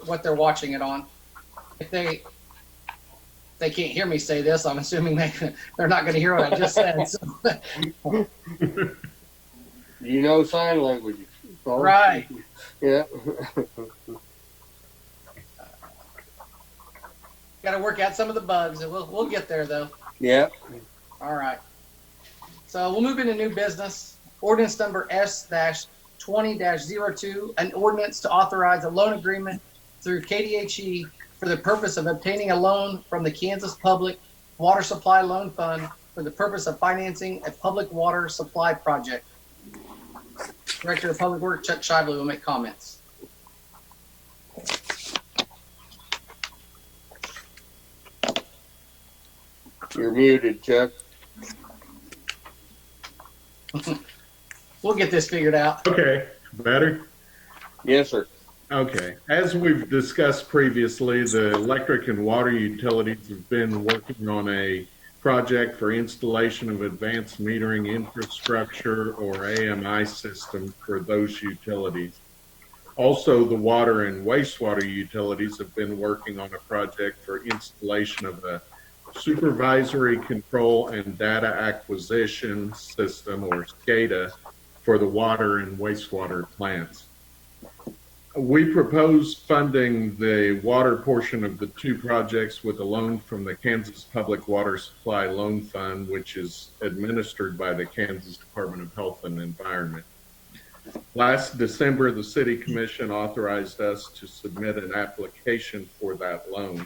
what they're watching it on. If they can't hear me say this, I'm assuming they're not going to hear what I just said. So. You know sign language, Paul? Right. Yeah. Got to work out some of the bugs, and we'll get there though. Yeah. All right. So we'll move into new business. Ordinance number S-20-02, an ordinance to authorize a loan agreement through KDHE for the purpose of obtaining a loan from the Kansas Public Water Supply Loan Fund for the purpose of financing a public water supply project. Director of Public Works Chuck Shively will make comments. You're muted, Chuck. We'll get this figured out. Okay, better? Yes, sir. Okay. As we've discussed previously, the electric and water utilities have been working on a project for installation of advanced metering infrastructure, or AMI system, for those utilities. Also, the water and wastewater utilities have been working on a project for installation of a supervisory control and data acquisition system, or SCADA, for the water and wastewater plants. We propose funding the water portion of the two projects with a loan from the Kansas Public Water Supply Loan Fund, which is administered by the Kansas Department of Health and Environment. Last December, the City Commission authorized us to submit an application for that loan.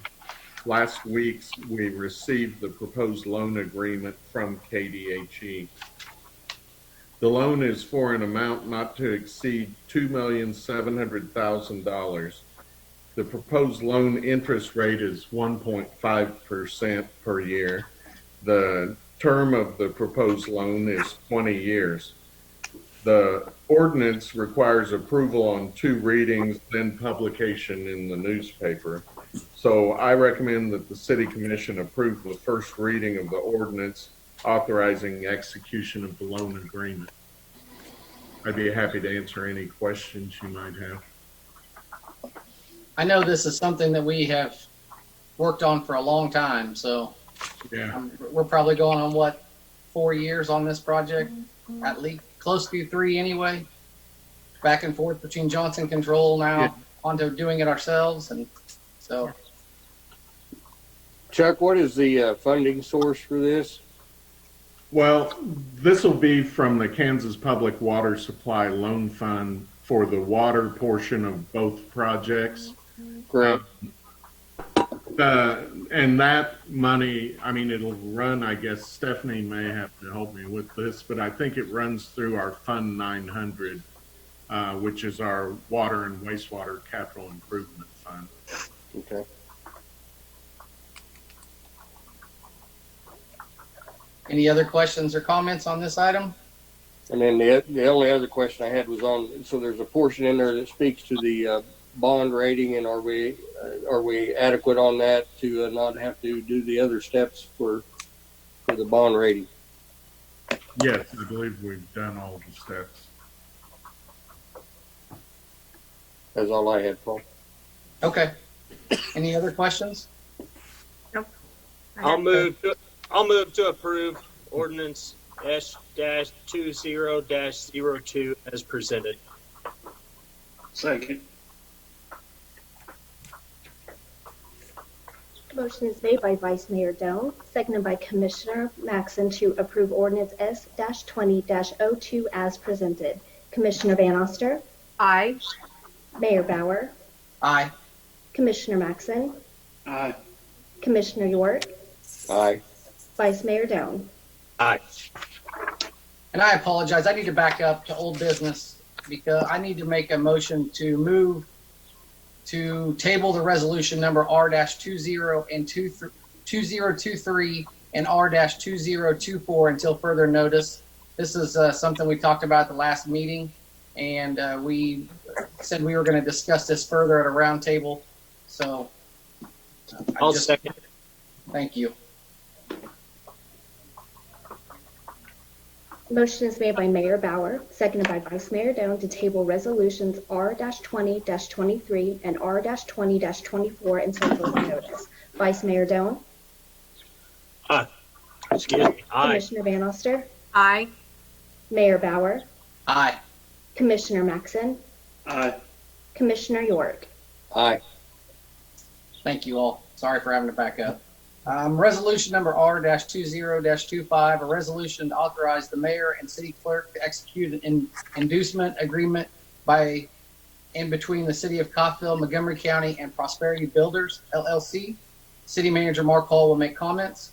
Last week, we received the proposed loan agreement from KDHE. The loan is for an amount not to exceed $2,700,000. The proposed loan interest rate is 1.5% per year. The term of the proposed loan is 20 years. The ordinance requires approval on 2 readings, then publication in the newspaper. So I recommend that the City Commission approve the first reading of the ordinance authorizing execution of the loan agreement. I'd be happy to answer any questions you might have. I know this is something that we have worked on for a long time, so Yeah. we're probably going on, what, 4 years on this project? At least close to 3 anyway. Back and forth between Johnson Control now onto doing it ourselves, and so. Chuck, what is the funding source for this? Well, this will be from the Kansas Public Water Supply Loan Fund for the water portion of both projects. Great. And that money, I mean, it'll run, I guess Stephanie may have to help me with this, but I think it runs through our Fund 900, which is our water and wastewater capital improvement fund. Okay. Any other questions or comments on this item? And then the only other question I had was on, so there's a portion in there that speaks to the bond rating, and are we adequate on that to not have to do the other steps for the bond rating? Yes, I believe we've done all the steps. That's all I had, Paul. Okay. Any other questions? Nope. I'll move to approve ordinance S-20-02 as presented. Second. Motion is made by Vice Mayor Doan, seconded by Commissioner Maxson to approve ordinance S-20-02 as presented. Commissioner Van Oster? Aye. Mayor Bauer? Aye. Commissioner Maxson? Aye. Commissioner York? Aye. Vice Mayor Doan? Aye. And I apologize. I need to back up to old business because I need to make a motion to move to table the resolution number R-2023 and R-2024 until further notice. This is something we talked about at the last meeting, and we said we were going to discuss this further at a round table. So I'll second. Thank you. Motion is made by Mayor Bauer, seconded by Vice Mayor Doan to table resolutions R-20-23 and R-20-24 until further notice. Vice Mayor Doan? Excuse me. Aye. Commissioner Van Oster? Aye. Mayor Bauer? Aye. Commissioner Maxon? Aye. Commissioner York? Aye. Thank you all. Sorry for having to back up. Resolution number R-20-25, a resolution to authorize the mayor and city clerk to execute an inducement agreement by and between the city of Coffeyville, Montgomery County, and Prosperity Builders, LLC. City Manager Mark Hall will make comments.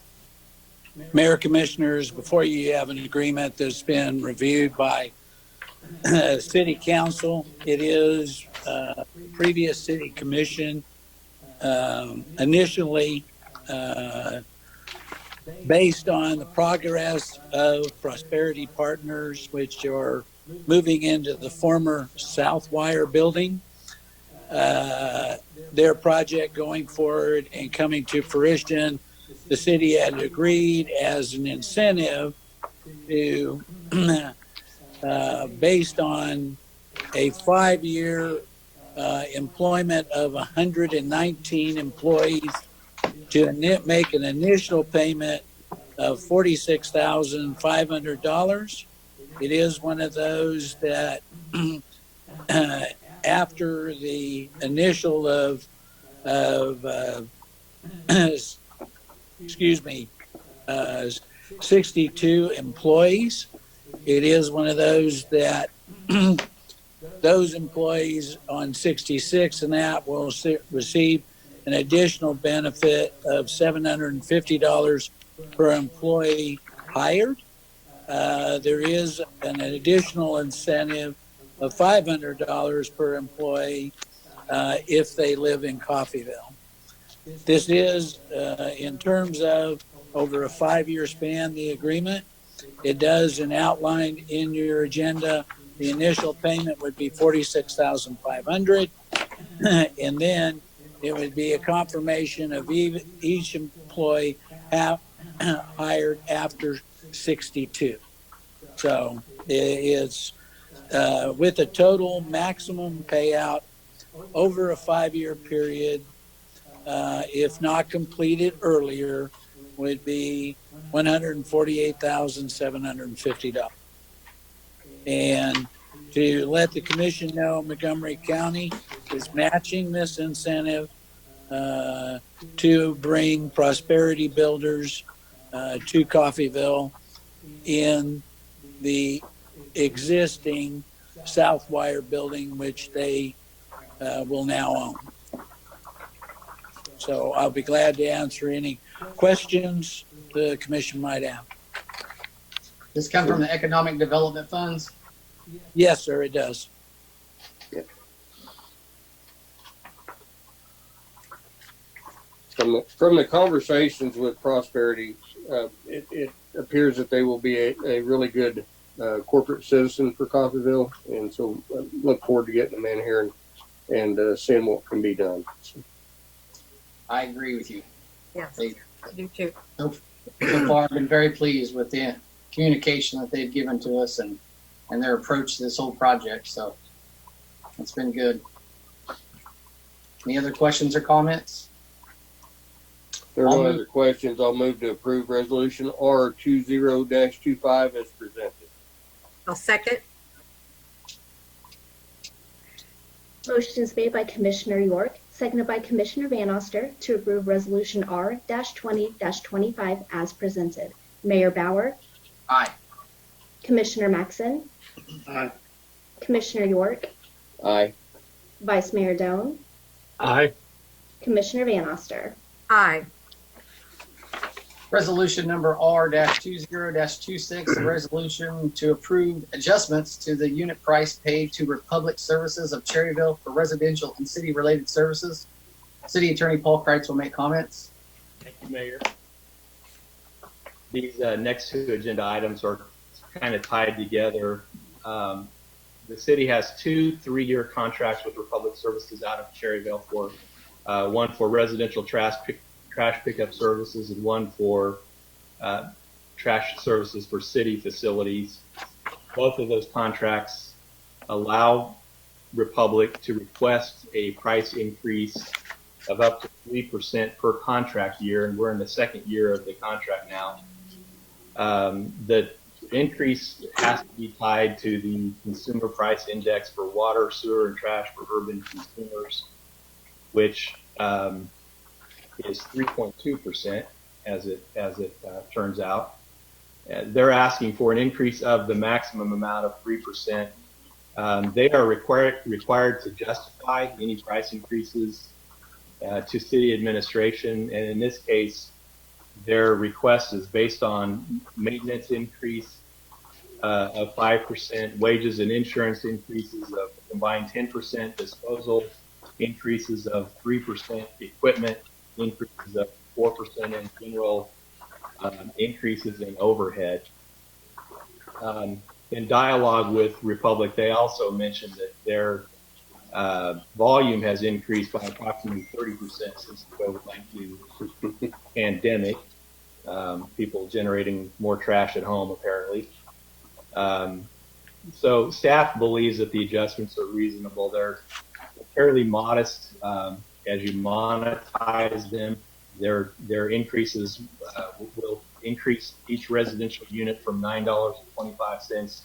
Mayor, Commissioners, before you have an agreement that's been reviewed by City Council. It is previous City Commission initially based on the progress of Prosperity Partners, which are moving into the former Southwire building. Their project going forward and coming to fruition, the city had agreed as an incentive to, based on a 5-year employment of 119 employees, to make an initial payment of $46,500. It is one of those that after the initial of 62 employees, it is one of those that those employees on 66 and that will receive an additional benefit of $750 per employee hired. There is an additional incentive of $500 per employee if they live in Coffeyville. This is, in terms of over a 5-year span, the agreement. It does an outline in your agenda. The initial payment would be $46,500, and then it would be a confirmation of each employee hired after 62. So it's with a total maximum payout over a 5-year period, if not completed earlier, would be $148,750. And to let the commission know, Montgomery County is matching this incentive to bring Prosperity Builders to Coffeyville in the existing Southwire building, which they will now own. So I'll be glad to answer any questions the commission might have. This come from the Economic Development Funds. Yes, sir, it does. From the conversations with Prosperity, it appears that they will be a really good corporate citizen for Coffeyville, and so I look forward to getting them in here and seeing what can be done. I agree with you. Yes, They, I do too. so far, I've been very pleased with the communication that they've given to us and their approach to this whole project. So it's been good. Any other questions or comments? If there are no other questions, I'll move to approve resolution R-20-25 as presented. I'll second. Motion is made by Commissioner York, seconded by Commissioner Van Oster to approve Resolution R-20-25 as presented. Mayor Bauer? Aye. Commissioner Maxon? Aye. Commissioner York? Aye. Vice Mayor Doan? Aye. Commissioner Van Oster? Aye. Resolution number R-20-26, a resolution to approve adjustments to the unit price paid to Republic Services of Cherryville for residential and city-related services. City Attorney Paul Kreitz will make comments. Thank you, Mayor. These next two agenda items are kind of tied together. The city has 2 3-year contracts with Republic Services out of Cherryville for one for residential trash pickup services and one for trash services for city facilities. Both of those contracts allow Republic to request a price increase of up to 3% per contract year, and we're in the second year of the contract now. The increase has to be tied to the consumer price index for water, sewer, and trash for urban consumers, which is 3.2%, as it turns out. They're asking for an increase of the maximum amount of 3%. They are required to justify any price increases to city administration, and in this case, their request is based on maintenance increase of 5%, wages and insurance increases of combined 10%, disposal increases of 3%, equipment increases of 4%, and general increases in overhead. In dialogue with Republic, they also mentioned that their volume has increased by approximately 30% since the COVID-19 pandemic. People generating more trash at home, apparently. So staff believes that the adjustments are reasonable. They're fairly modest. As you monetize them, their increases will increase each residential unit from $9.25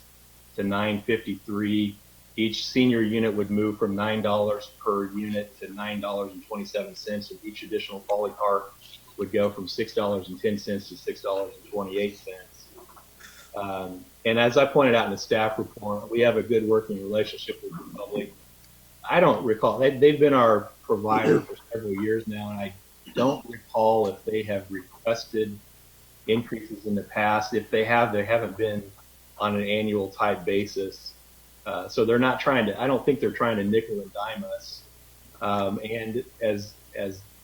to $9.53. Each senior unit would move from $9 per unit to $9.27, and each additional poly car would go from $6.10 to $6.28. And as I pointed out in the staff report, we have a good working relationship with Republic. I don't recall, they've been our provider for several years now, and I don't recall if they have requested increases in the past. If they have, they haven't been on an annual type basis. So they're not trying to, I don't think they're trying to nickel and dime us. And as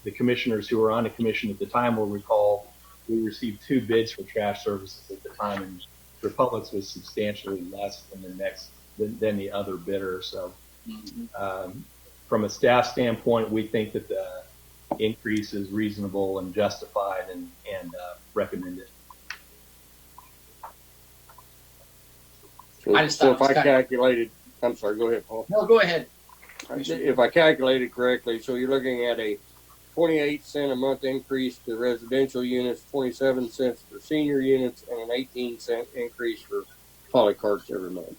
the commissioners who were on the commission at the time will recall, we received 2 bids for trash services at the time, and Republic's was substantially less than the other bidder. So from a staff standpoint, we think that the increase is reasonable and justified, and recommend it. So if I calculated, I'm sorry, go ahead, Paul. No, go ahead. If I calculated correctly, so you're looking at a 28-cent a month increase to residential units, 27 cents for senior units, and an 18-cent increase for poly carts every month.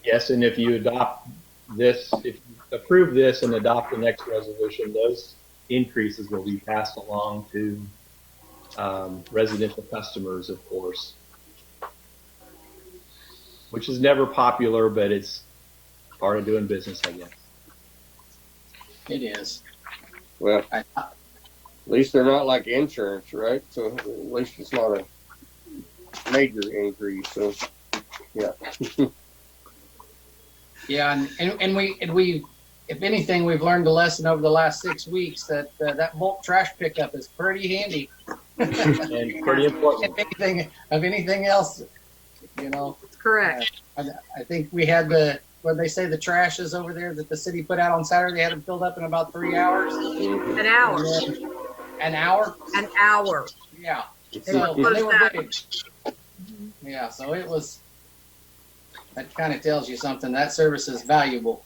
Yes, and if you adopt this, if you approve this and adopt the next resolution, those increases will be passed along to residential customers, of course, which is never popular, but it's part of doing business, I guess. It is. Well, at least they're not like insurance, right? So at least it's not a major increase. So, yeah. Yeah, and we, if anything, we've learned a lesson over the last 6 weeks that that bulk trash pickup is pretty handy. And pretty important. If anything else, you know. Correct. I think we had what they say, the trashes over there that the city put out on Saturday, they had them filled up in about 3 hours. An hour. An hour? An hour. Yeah. So, they were big. Yeah, so it was, that kind of tells you something. That service is valuable.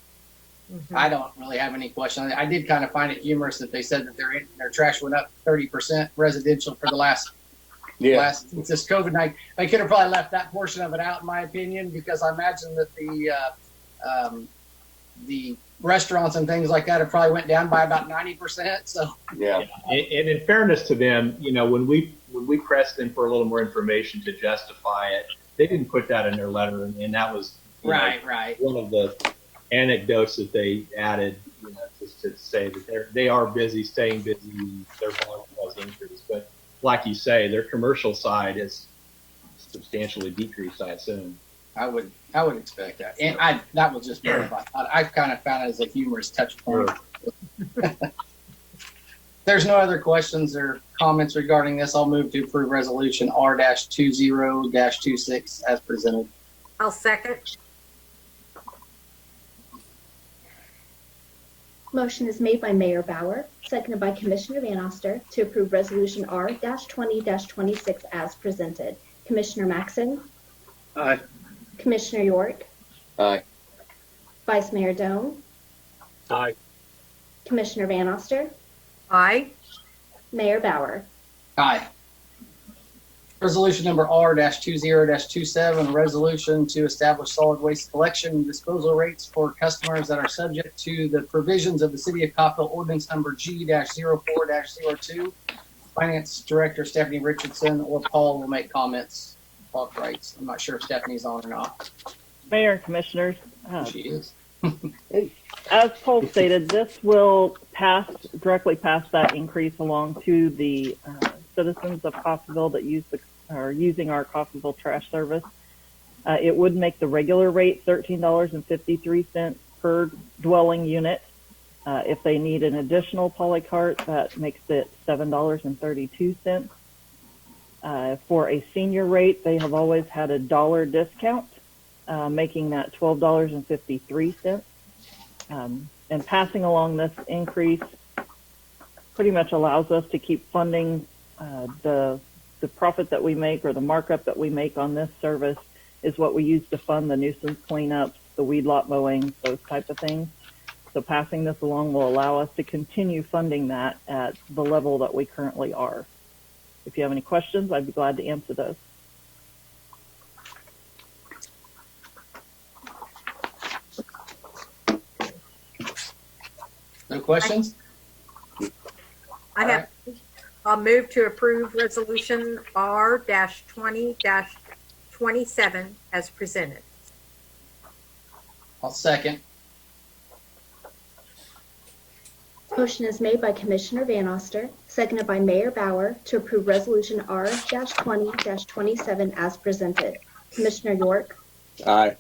Mm-hmm. I don't really have any question. I did kind of find it humorous that they said that their trash went up 30% residential for the last since this COVID-19. They could have probably left that portion of it out, in my opinion, because I imagine that the restaurants and things like that have probably went down by about 90%. So yeah. And in fairness to them, you know, when we pressed them for a little more information to justify it, they didn't put that in their letter, and that was right. One of the anecdotes that they added, you know, just to say that they are busy, staying busy, their volume has increased, but like you say, their commercial side is substantially decreased, I assume. I would expect that. And that was just verified. I kind of found it as a humorous touch point. Sure. There's no other questions or comments regarding this. I'll move to approve resolution R-20-26 as presented. I'll second. Motion is made by Mayor Bauer, seconded by Commissioner Van Oster to approve resolution R-20-26 as presented. Commissioner Maxon, Aye. Commissioner York, Aye. Vice Mayor Doan, Aye. Commissioner Van Oster, Aye. Mayor Bauer. Aye. Resolution number R-20-27, resolution to establish solid waste collection and disposal rates for customers that are subject to the provisions of the City of Coppell Ordinance number G-04-02. Finance Director Stephanie Richardson or Paul will make comments. Talk rights. I'm not sure if Stephanie's on or not. Mayor and Commissioners, She is. as Paul stated, this will directly pass that increase along to the citizens of Coffeyville that are using our Coffeyville trash service. It would make the regular rate $13.53 per dwelling unit. If they need an additional polycart, that makes it $7.32. For a senior rate, they have always had a $1 discount, making that $12.53. And passing along this increase pretty much allows us to keep funding the profit that we make, or the markup that we make on this service is what we use to fund the nuisance cleanups, the weed lot mowing, those type of things. So passing this along will allow us to continue funding that at the level that we currently are. If you have any questions, I'd be glad to answer those. No questions? I'll move to approve resolution R-20-27 as presented. I'll second. Motion is made by Commissioner Van Oster, seconded by Mayor Bauer to approve Resolution R-20-27 as presented. Commissioner York, Aye.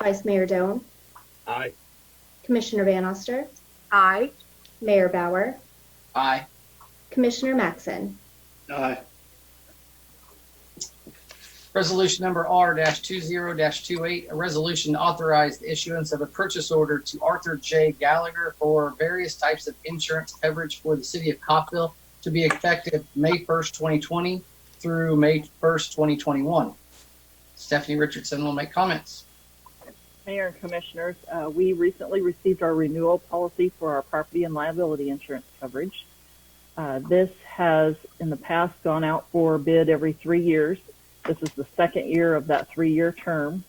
Vice Mayor Doan, Aye. Commissioner Van Oster, Aye. Mayor Bauer, Aye. Commissioner Maxon. Aye. Resolution number R-20-28, a resolution to authorize the issuance of a purchase order to Arthur J. Gallagher for various types of insurance coverage for the City of Coppell to be effective May 1st, 2020 through May 1st, 2021. Stephanie Richardson will make comments. Mayor and Commissioners, we recently received our renewal policy for our property and liability insurance coverage. This has in the past gone out for bid every 3 years. This is the second year of that 3-year term.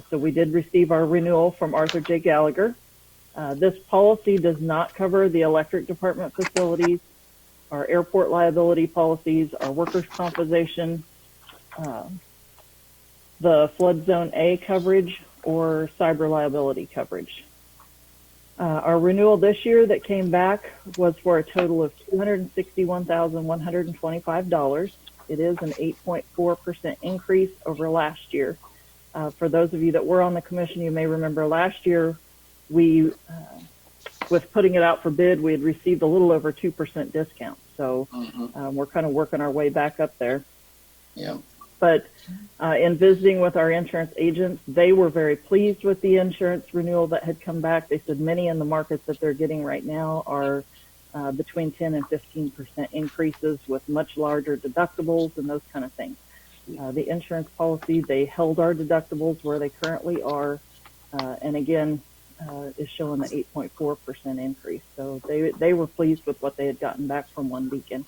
So we did receive our renewal from Arthur J. Gallagher. This policy does not cover the electric department facilities, our airport liability policies, our workers' compensation, the flood zone A coverage, or cyber liability coverage. Our renewal this year that came back was for a total of $261,125. It is an 8.4% increase over last year. For those of you that were on the commission, you may remember last year we, with putting it out for bid, we had received a little over 2% discount. So we're kind of working our way back up there. Yeah. But in visiting with our insurance agents, they were very pleased with the insurance renewal that had come back. They said many in the markets that they're getting right now are between 10 and 15% increases with much larger deductibles and those kind of things. The insurance policy, they held our deductibles where they currently are, and again, is showing the 8.4% increase. So they were pleased with what they had gotten back from One Beacon.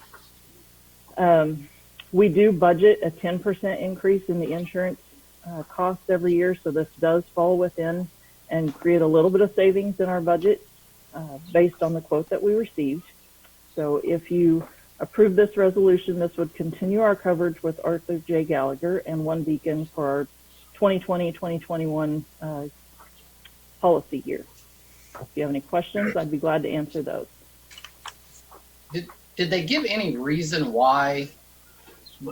We do budget a 10% increase in the insurance costs every year, so this does fall within and create a little bit of savings in our budget based on the quote that we received. So if you approve this resolution, this would continue our coverage with Arthur J. Gallagher and One Beacon for our 2020-2021 policy year. If you have any questions, I'd be glad to answer those. Did they give any reason why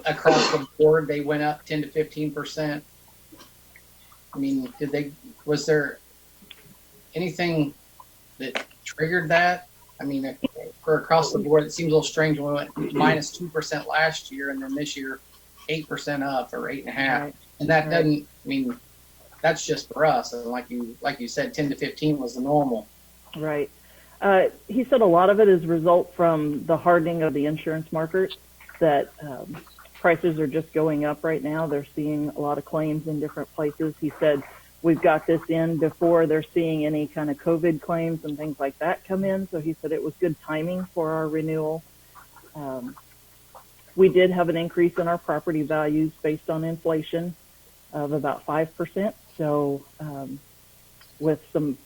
across the board they went up 10 to 15%? I mean, was there anything that triggered that? I mean, for across the board, it seems a little strange when we went minus 2% last year and then this year 8% up or 8.5%. Right. And that doesn't, I mean, that's just for us. And like you said, 10 to 15 was the normal. Right. He said a lot of it is result from the hardening of the insurance market, that prices are just going up right now. They're seeing a lot of claims in different places. He said, we've got this in before they're seeing any kind of COVID claims and things like that come in. So he said it was good timing for our renewal. We did have an increase in our property values based on inflation of about 5%. So with some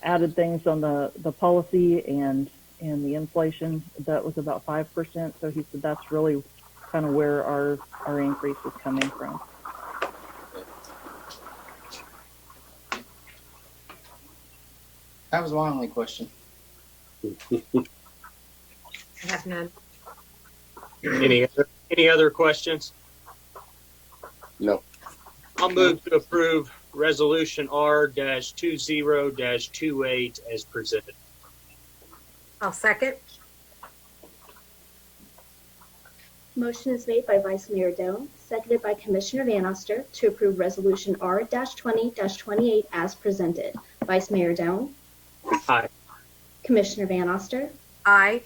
added things on the policy and the inflation, that was about 5%. So he said that's really kind of where our increase is coming from. That was my only question. I have none. Any other questions? No. I'll move to approve Resolution R-20-28 as presented. I'll second. Motion is made by Vice Mayor Doan, seconded by Commissioner Van Oster to approve Resolution R-20-28 as presented. Vice Mayor Doan. Aye. Commissioner Van Oster. Aye.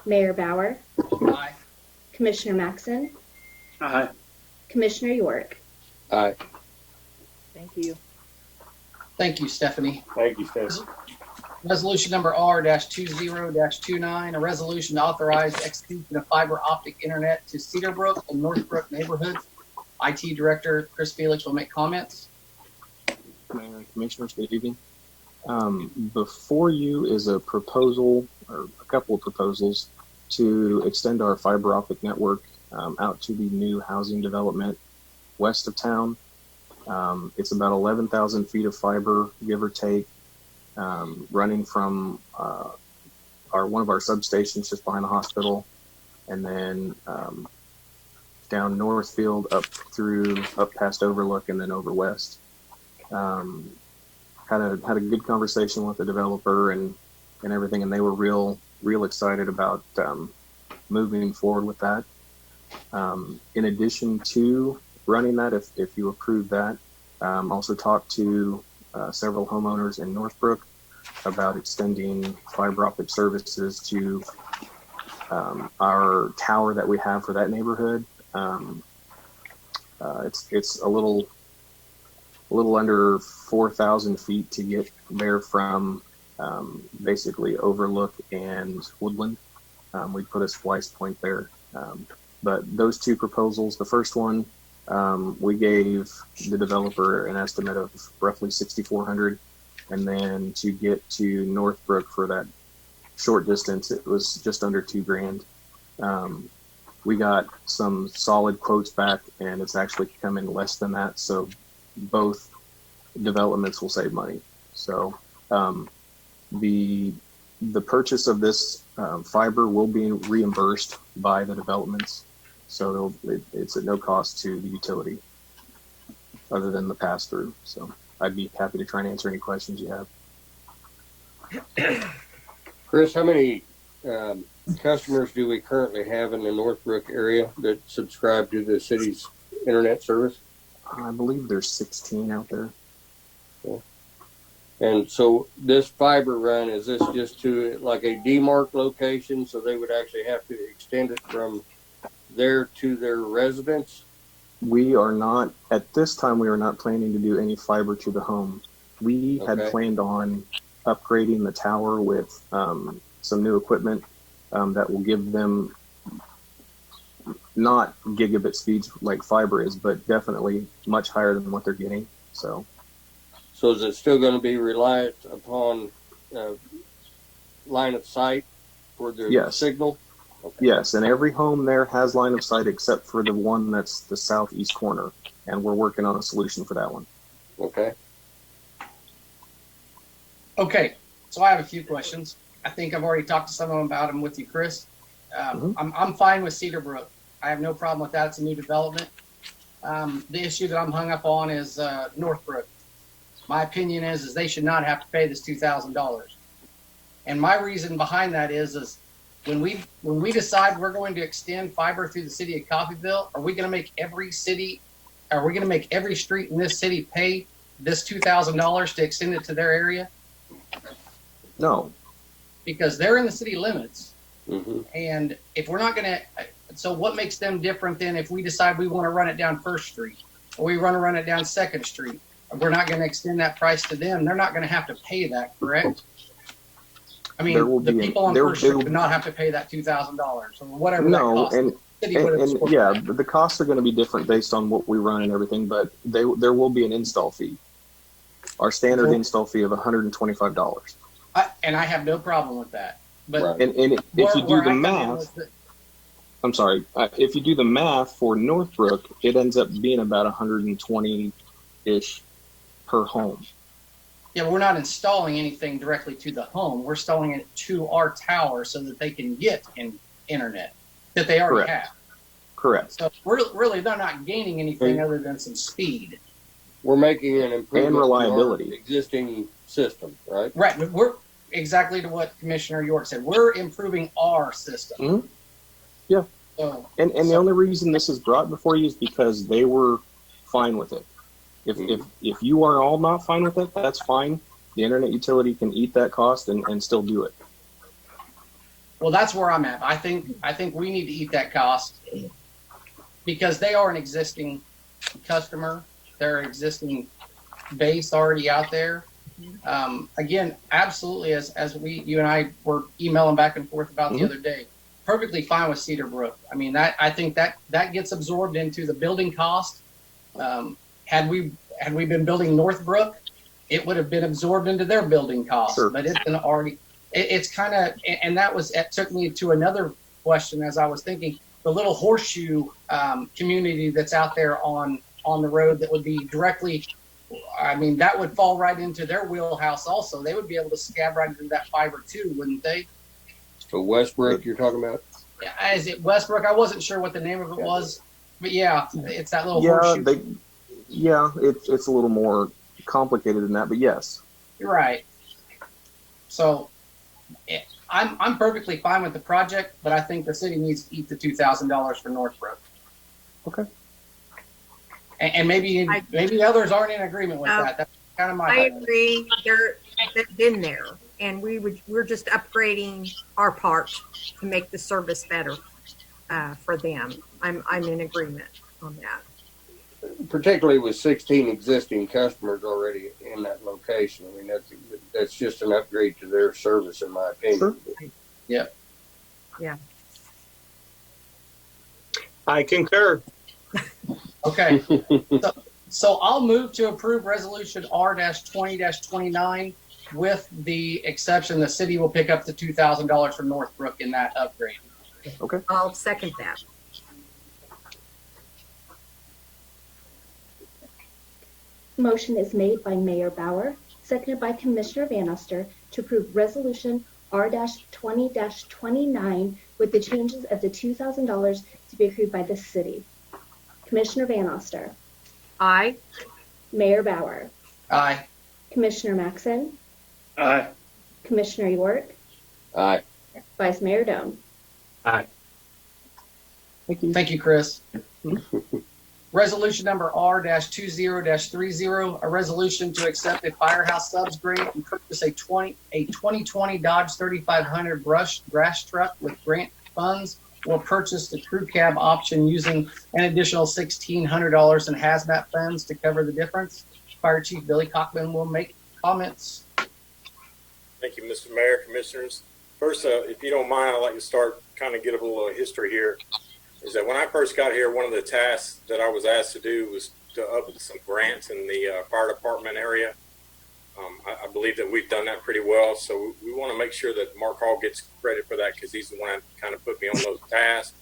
Mayor Bauer. Aye. Commissioner Maxon. Aye. Commissioner York. Aye. Thank you. Thank you, Stephanie. Thank you, Stephanie. Resolution number R-20-29, a resolution to authorize the execution of fiber optic internet to Cedarbrook and Northbrook neighborhoods. IT Director Chris Felix will make comments. Mayor and Commissioners, good evening. Before you is a proposal, or a couple of proposals, to extend our fiber optic network out to the new housing development west of town. It's about 11,000 feet of fiber, give or take, running from one of our substations just behind the hospital, and then down Northfield up past Overlook and then over west. Had a good conversation with the developer and everything, and they were real excited about moving forward with that. In addition to running that, if you approve that, also talked to several homeowners in Northbrook about extending fiber optic services to our tower that we have for that neighborhood. It's a little under 4,000 feet to get there from basically Overlook and Woodland. We put a splice point there. But those two proposals, the first one, we gave the developer an estimate of roughly $6,400, and then to get to Northbrook for that short distance, it was just under $2,000. We got some solid quotes back, and it's actually come in less than that. So both developments will save money. So the purchase of this fiber will be reimbursed by the developments. So it's at no cost to the utility other than the pass-through. So I'd be happy to try and answer any questions you have. Chris, how many customers do we currently have in the Northbrook area that subscribe to the city's internet service? I believe there's 16 out there. Okay. And so this fiber run, is this just to like a demarc location, so they would actually have to extend it from there to their residence? We are not, at this time, we are not planning to do any fiber to the home. We had planned on upgrading the tower with some new equipment that will give them not gigabit speeds like fiber is, but definitely much higher than what they're getting. So is it still going to be reliant upon line of sight for the signal? Okay. Yes, and every home there has line of sight except for the one that's the southeast corner, and we're working on a solution for that one. Okay. Okay, so I have a few questions. I think I've already talked to some of them about them with you, Chris. I'm fine with Cedarbrook. I have no problem with that. It's a new development. The issue that I'm hung up on is Northbrook. My opinion is they should not have to pay this $2,000. And my reason behind that is when we decide we're going to extend fiber through the city of Coffeyville, are we going to make every street in this city pay this $2,000 to extend it to their area? No. Because they're in the city limits. Mm-hmm. And if we're not going to, So what makes them different than if we decide we want to run it down First Street, or we want to run it down Second Street? We're not going to extend that price to them. They're not going to have to pay that, correct? I mean, the people on First Street would not have to pay that $2,000 or whatever that costs. And yeah, the costs are going to be different based on what we run and everything, but there will be an install fee. Our standard install fee of $125. And I have no problem with that. But right. And if you do the math, I'm sorry, if you do the math for Northbrook, it ends up being about $120-ish per home. Yeah, but we're not installing anything directly to the home. We're installing it to our tower so that they can get internet that they already have. Correct. So they're not gaining anything other than some speed. We're making an improvement and reliability to our existing system, right? Right. But we're exactly to what Commissioner York said. We're improving our system. Mm-hmm. Yeah. And the only reason this is brought before you is because they were fine with it. If you are all not fine with it, that's fine. The internet utility can eat that cost and still do it. Well, that's where I'm at. I think we need to eat that cost because they are an existing customer. They're an existing base already out there. Again, absolutely, as you and I were emailing back and forth about the other day, perfectly fine with Cedar Brook. I mean, I think that gets absorbed into the building cost. Had we been building Northbrook, it would have been absorbed into their building cost. Sure. But it's been already. It's kind of, and it took me to another question as I was thinking. The little horseshoe community that's out there on the road that would be directly. I mean, that would fall right into their wheelhouse. Also, they would be able to scab right into that fiber too, wouldn't they? So Westbrook, you're talking about? Yeah, is it Westbrook? I wasn't sure what the name of it was, but yeah, it's that little horseshoe. It's a little more complicated than that, but yes. You're right. So, I'm perfectly fine with the project, but I think the city needs to eat the $2,000 for Northbrook. Okay. And maybe others aren't in agreement with that. That's kind of my. I agree. They've been there, and we're just upgrading our part to make the service better for them. I'm in agreement on that. Particularly with 16 existing customers already in that location. I mean, that's just an upgrade to their service, in my opinion. Sure. Yeah. Yeah. I concur. Okay. So I'll move to approve resolution R-20-29 with the exception the city will pick up the $2,000 from Northbrook in that upgrade. Okay. I'll second that. Motion is made by Mayor Bauer, seconded by Commissioner Van Oster to approve resolution R-20-29 with the changes of the $2,000 to be accrued by the city. Commissioner Van Oster. Aye. Mayor Bauer. Aye. Commissioner Maxon. Aye. Commissioner York. Aye. Vice Mayor Doan. Aye. Thank you, Chris. Resolution number R-20-30, a resolution to accept a firehouse subs grant and purchase a 2020 Dodge 3500 grass truck with grant funds. Will purchase the crew cab option using an additional $1,600 in hazmat funds to cover the difference. Fire Chief Billy Cockman will make comments. Thank you, Mr. Mayor, Commissioners. First, if you don't mind, I'd like to start kind of get a little history here. Is that when I first got here, one of the tasks that I was asked to do was to up some grants in the fire department area. I believe that we've done that pretty well, so we want to make sure that Mark Hall gets credit for that because he's the one that kind of put me on those tasks.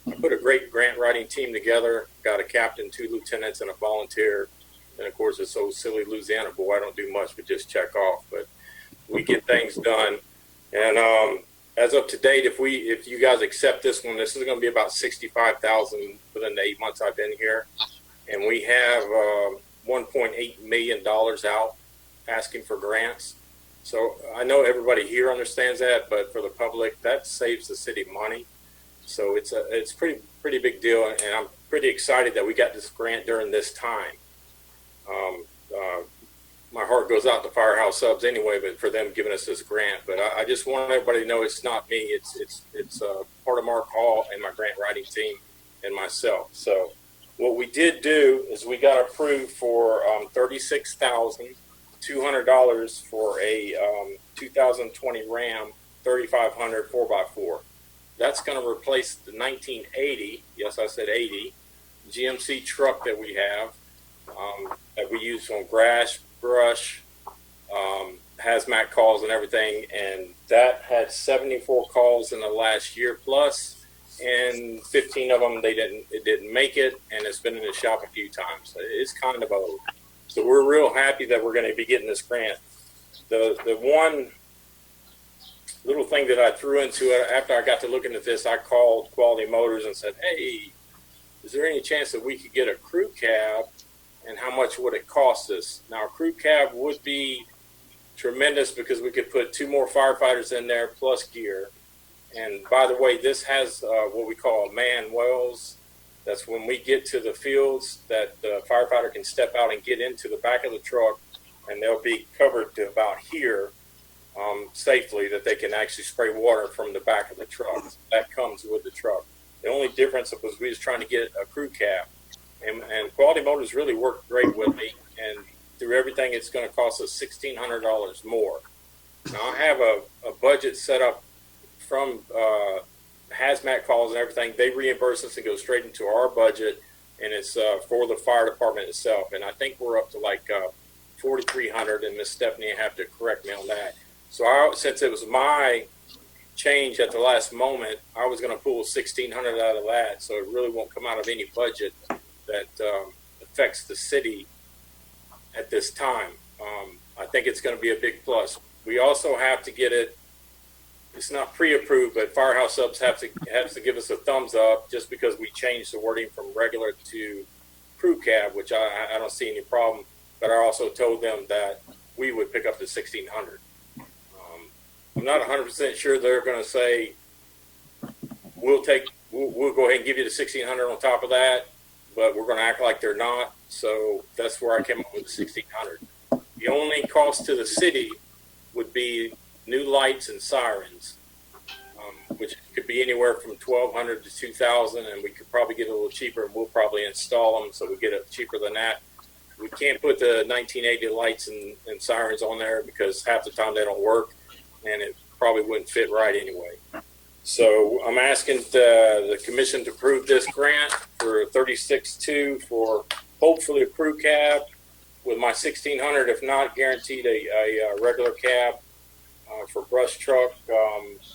I put a great grant writing team together, got a captain, 2 lieutenants, and a volunteer. And of course, this old silly Louisiana boy, I don't do much but just check off, but we get things done. And as of to date, if you guys accept this one, this is going to be about $65,000 within the 8 months I've been here, and we have $1.8 million out asking for grants. So I know everybody here understands that, but for the public, that saves the city money. So it's pretty big deal, and I'm pretty excited that we got this grant during this time. My heart goes out to Firehouse Subs anyway, but for them giving us this grant. But I just want everybody to know it's not me. It's part of Mark Hall and my grant writing team and myself. So what we did do is we got approved for $36,200 for a 2020 Ram 3500 4x4. That's going to replace the 1980, yes, I said 80, GMC truck that we have, that we use on grass, brush, hazmat calls and everything. And that had 74 calls in the last year plus, and 15 of them, it didn't make it, and it's been in the shop a few times. It's kind of old. So we're real happy that we're going to be getting this grant. The one little thing that I threw into it after I got to looking at this, I called Quality Motors and said, hey, is there any chance that we could get a crew cab, and how much would it cost us? Now, a crew cab would be tremendous because we could put 2 more firefighters in there plus gear. And by the way, this has what we call a man wells. That's when we get to the fields that the firefighter can step out and get into the back of the truck, and they'll be covered to about here safely, that they can actually spray water from the back of the truck. That comes with the truck. The only difference was we was trying to get a crew cab, and Quality Motors really worked great with me, and through everything, it's going to cost us $1,600 more. Now, I have a budget set up from hazmat calls and everything. They reimburse us and go straight into our budget, and it's for the fire department itself. And I think we're up to like $4,300, and Miss Stephanie have to correct me on that. So since it was my change at the last moment, I was going to pull $1,600 out of that, so it really won't come out of any budget that affects the city at this time. I think it's going to be a big plus. We also have to get it. It's not pre-approved, but Firehouse Subs has to give us a thumbs up just because we changed the wording from regular to crew cab, which I don't see any problem. But I also told them that we would pick up the $1,600. I'm not 100% sure they're going to say we'll go ahead and give you the $1,600 on top of that, but we're going to act like they're not. So that's where I came up with the $1,600. The only cost to the city would be new lights and sirens, which could be anywhere from $1,200 to $2,000, and we could probably get a little cheaper, and we'll probably install them so we get it cheaper than that. We can't put the 1980 lights and sirens on there because half the time they don't work, and it probably wouldn't fit right anyway. So I'm asking the commission to approve this grant for $36,200 for hopefully a crew cab with my $1,600, if not guaranteed a regular cab for brush truck,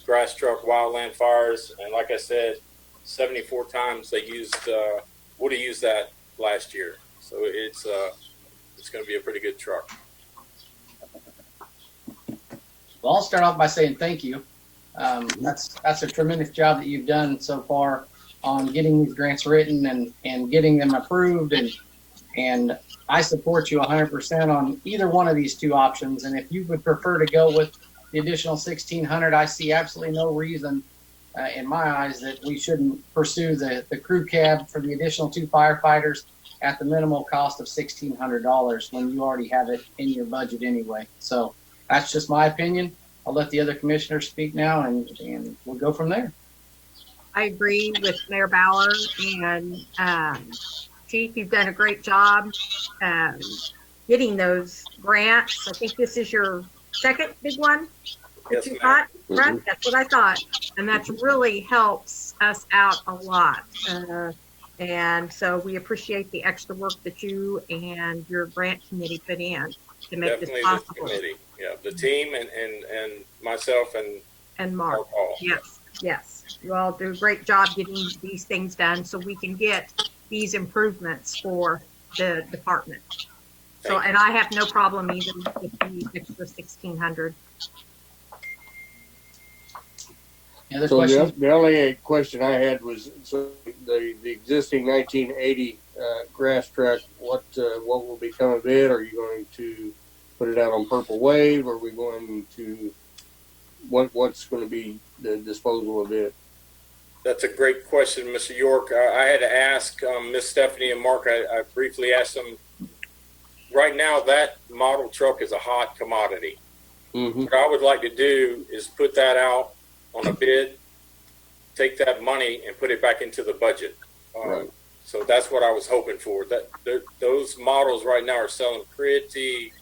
grass truck, wildland fires. And like I said, 74 times they would have used that last year. So it's going to be a pretty good truck. Well, I'll start off by saying thank you. That's a tremendous job that you've done so far on getting these grants written and getting them approved. And I support you 100% on either one of these two options. And if you would prefer to go with the additional $1,600, I see absolutely no reason in my eyes that we shouldn't pursue the crew cab for the additional 2 firefighters at the minimal cost of $1,600 when you already have it in your budget anyway. So that's just my opinion. I'll let the other commissioners speak now, and we'll go from there. I agree with Mayor Bauer, and Chief, you've done a great job getting those grants. I think this is your second big one that Yes, you ma'am. got, right? That's what I thought. And that really helps us out a lot. And so we appreciate the extra work that you and your grant committee put in to make Definitely this possible. the committee. Yeah, the team and myself And Mark. Hall. Yes. You all do a great job getting these things done so we can get these improvements for the department. So, and I have no problem even with the extra $1,600. Any other So questions? the only question I had was, so the existing 1980 grass truck, what will become of it? Are you going to put it out on Purple Wave? Are we going to, what's going to be the disposal of it? That's a great question, Mr. York. I had to ask Miss Stephanie and Mark. I briefly asked them right now that model truck is a hot commodity. Mm-hmm. What I would like to do is put that out on a bid, take that money and put it back into the budget. Right. So that's what I was hoping for. Those models right now are selling pretty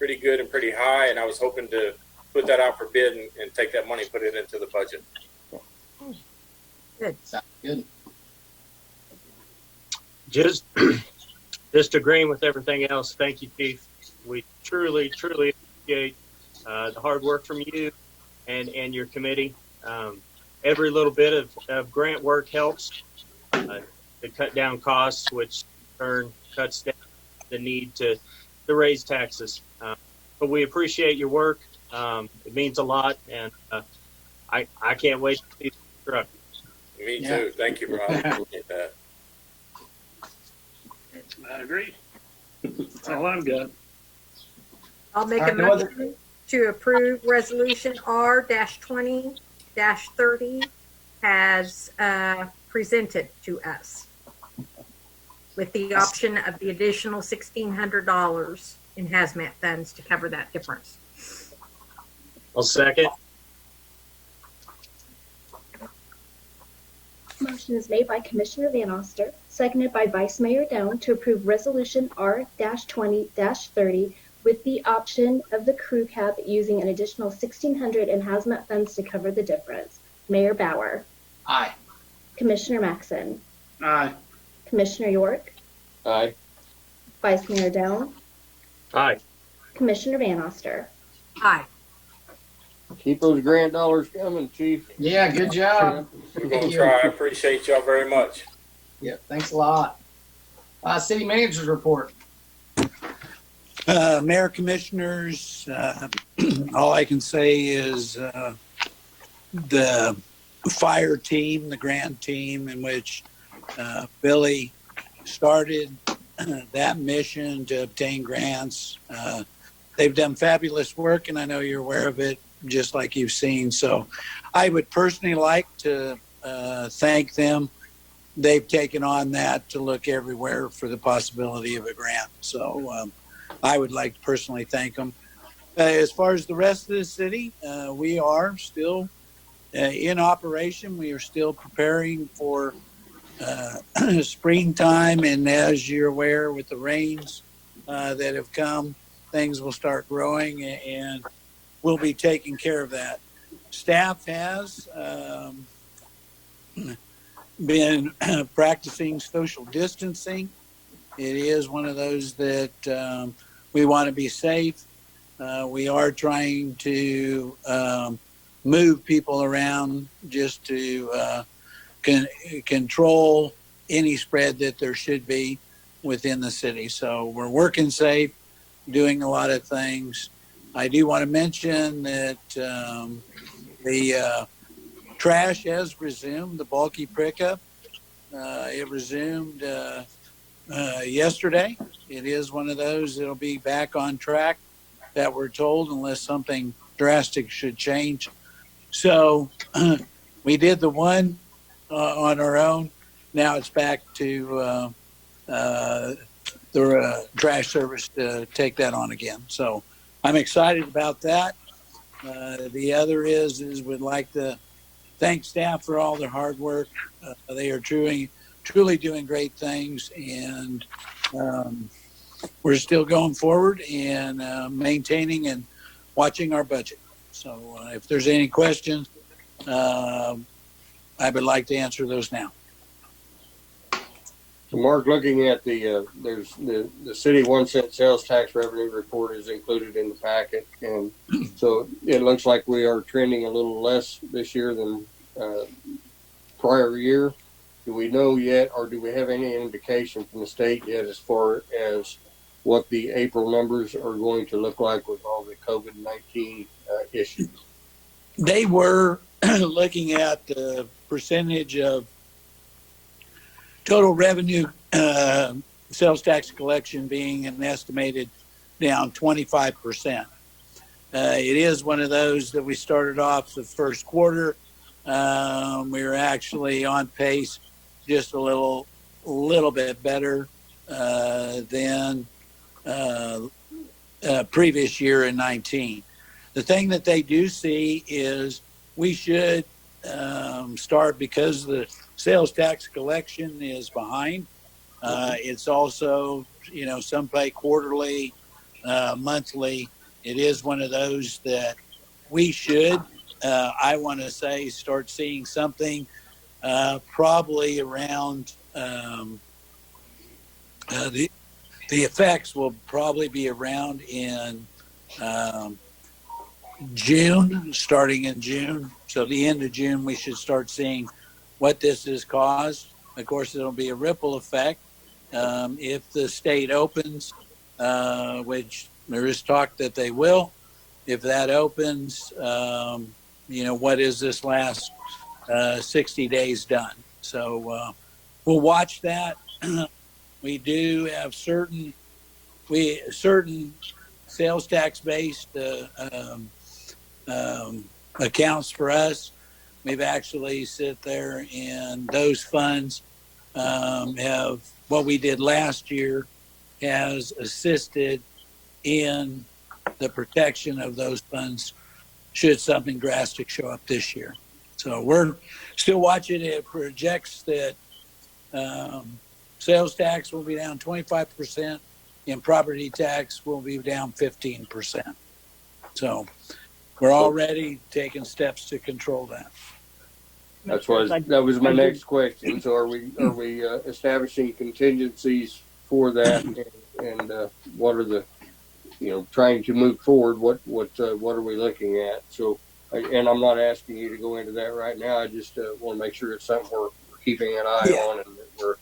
good and pretty high, and I was hoping to put that out for bid and take that money and put it into the budget. Good. Sounds good. Just agreeing with everything else. Thank you, Chief. We truly appreciate the hard work from you and your committee. Every little bit of grant work helps to cut down costs, which in turn cuts down the need to raise taxes. But we appreciate your work. It means a lot, and I can't wait to see the truck. Me too. Thank you, Rob. I appreciate that. I agree. That's all I've got. I'll make All a right, no other- motion to approve resolution R-20-30 as presented to us, with the option of the additional $1,600 in hazmat funds to cover that difference. I'll second. Motion is made by Commissioner Van Oster, seconded by Vice Mayor Doan to approve Resolution R-20-30 with the option of the crew cab using an additional $1,600 in hazmat funds to cover the difference. Mayor Bauer, Aye. Commissioner Maxon, Aye. Commissioner York, Aye. Vice Mayor Doan, Aye. Commissioner Van Oster. Aye. Keep those grant dollars coming, Chief. Yeah, good job. We're going to try. I appreciate y'all very much. Yeah, thanks a lot. City Manager's report. Mayor, Commissioners, all I can say is the fire team, the grant team in which Billy started that mission to obtain grants. They've done fabulous work, and I know you're aware of it, just like you've seen. So I would personally like to thank them. They've taken on that to look everywhere for the possibility of a grant. So I would like to personally thank them. As far as the rest of the city, we are still in operation. We are still preparing for springtime. And as you're aware, with the rains that have come, things will start growing, and we'll be taking care of that. Staff has been practicing social distancing. It is one of those that we want to be safe. We are trying to move people around just to control any spread that there should be within the city. So we're working safe, doing a lot of things. I do want to mention that the trash has resumed, the bulky pickup. It resumed yesterday. It is one of those that'll be back on track, that we're told, unless something drastic should change. So we did the one on our own. Now it's back to the trash service to take that on again. So I'm excited about that. The other is we'd like to thank staff for all their hard work. They are truly doing great things, and we're still going forward and maintaining and watching our budget. So if there's any questions, I would like to answer those now. So Mark, looking at there's the city 1 cent sales tax revenue report is included in the packet. And so it looks like we are trending a little less this year than prior year. Do we know yet, or do we have any indication from the state yet as far as what the April numbers are going to look like with all the COVID-19 issues? They were looking at the percentage of total revenue sales tax collection being an estimated down 25%. It is one of those that we started off the first quarter. We were actually on pace, just a little bit better than previous year in 19. The thing that they do see is we should start, because the sales tax collection is behind. It's also, some pay quarterly, monthly. It is one of those that we should, I want to say, start seeing something probably around the effects will probably be around in June, starting in June. So the end of June, we should start seeing what this has caused. Of course, it'll be a ripple effect. If the state opens, which there is talk that they will, if that opens, what is this last 60 days done? So we'll watch that. We do have certain sales tax based accounts for us. We've actually sit there, and those funds have, what we did last year has assisted in the protection of those funds should something drastic show up this year. So we're still watching. It projects that sales tax will be down 25% and property tax will be down 15%. So we're already taking steps to control that. That was my next question. So are we establishing contingencies for that, and what are the, trying to move forward? What are we looking at? So, and I'm not asking you to go into that right now. I just want to make sure it's something we're keeping an eye on, and that we're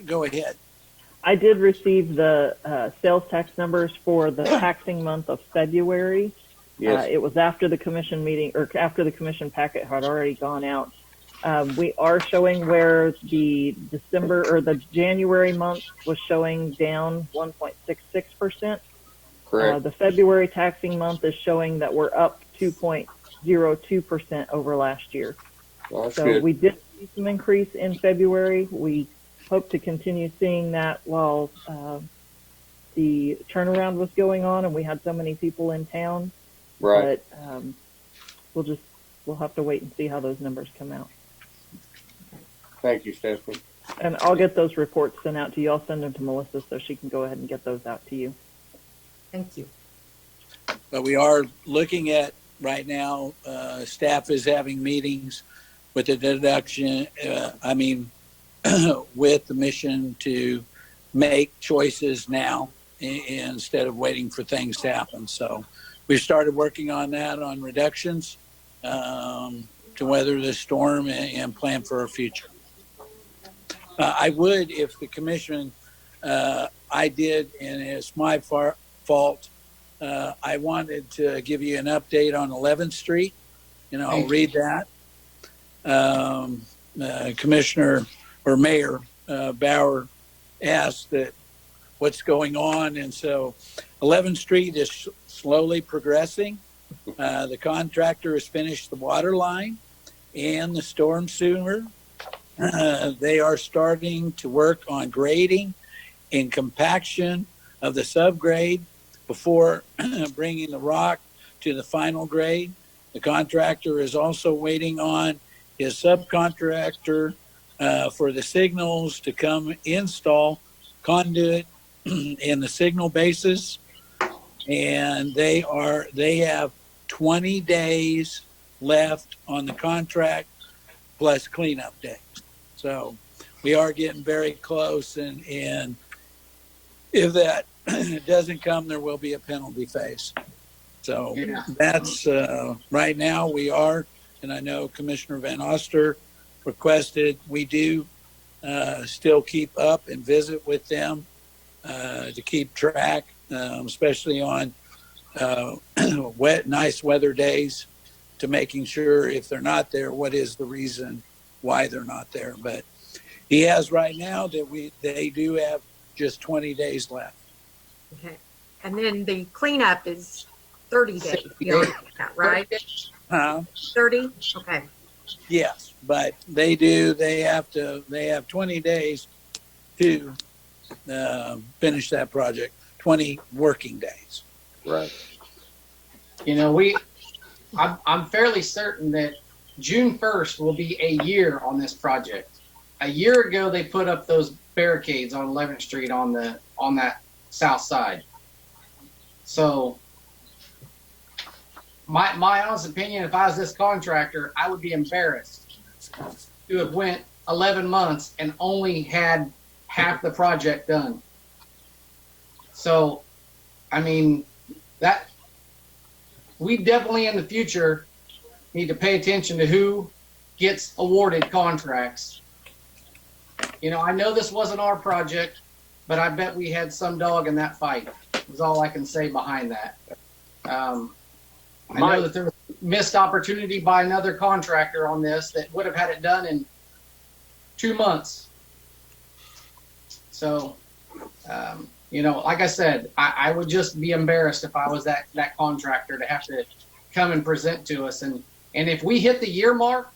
Go ahead. I did receive the sales tax numbers for the taxing month of February. Yes. It was after the commission meeting, or after the commission packet had already gone out. We are showing where the January month was showing down 1.66%. Correct. The February taxing month is showing that we're up 2.02% over last year. Well, that's so good. We did see some increase in February. We hope to continue seeing that while the turnaround was going on and we had so many people in town. Right. But we'll have to wait and see how those numbers come out. Thank you, Stephanie. And I'll get those reports sent out to you. I'll send them to Melissa so she can go ahead and get those out to you. Thank you. But we are looking at right now, staff is having meetings with the deduction, with the mission to make choices now instead of waiting for things to happen. So we started working on that, on reductions to weather the storm and plan for our future. I would, if the commission, I did, and it's my fault, I wanted to give you an update on 11th Street, and I'll read that. Commissioner or Mayor Bauer asked that what's going on, and so 11th Street is slowly progressing. The contractor has finished the water line and the storm sewer. They are starting to work on grading and compaction of the subgrade before bringing the rock to the final grade. The contractor is also waiting on his subcontractor for the signals to come install conduit in the signal bases, and they have 20 days left on the contract plus cleanup days. So we are getting very close, and if that doesn't come, there will be a penalty phase. So that's right now we are, and I know Commissioner Van Oster requested we do still keep up and visit with them to keep track, especially on nice weather days, to making sure if they're not there, what is the reason why they're not there. But he has right now that they do have just 20 days left. Okay. And then the cleanup is 30 days. You know that, right? 30? Okay. Yes, but they have 20 days to finish that project. 20 working days. Right. You know, I'm fairly certain that June 1st will be a year on this project. A year ago, they put up those barricades on 11th Street on that south side. So, my honest opinion, if I was this contractor, I would be embarrassed to have went 11 months and only had half the project done. So, I mean, that we definitely in the future need to pay attention to who gets awarded contracts. You know, I know this wasn't our project, but I bet we had some dog in that fight. Is all I can say behind that. I know that there was a missed opportunity by another contractor on this that would have had it done in 2 months. So, you know, like I said, I would just be embarrassed if I was that contractor to have to come and present to us. And if we hit the year mark,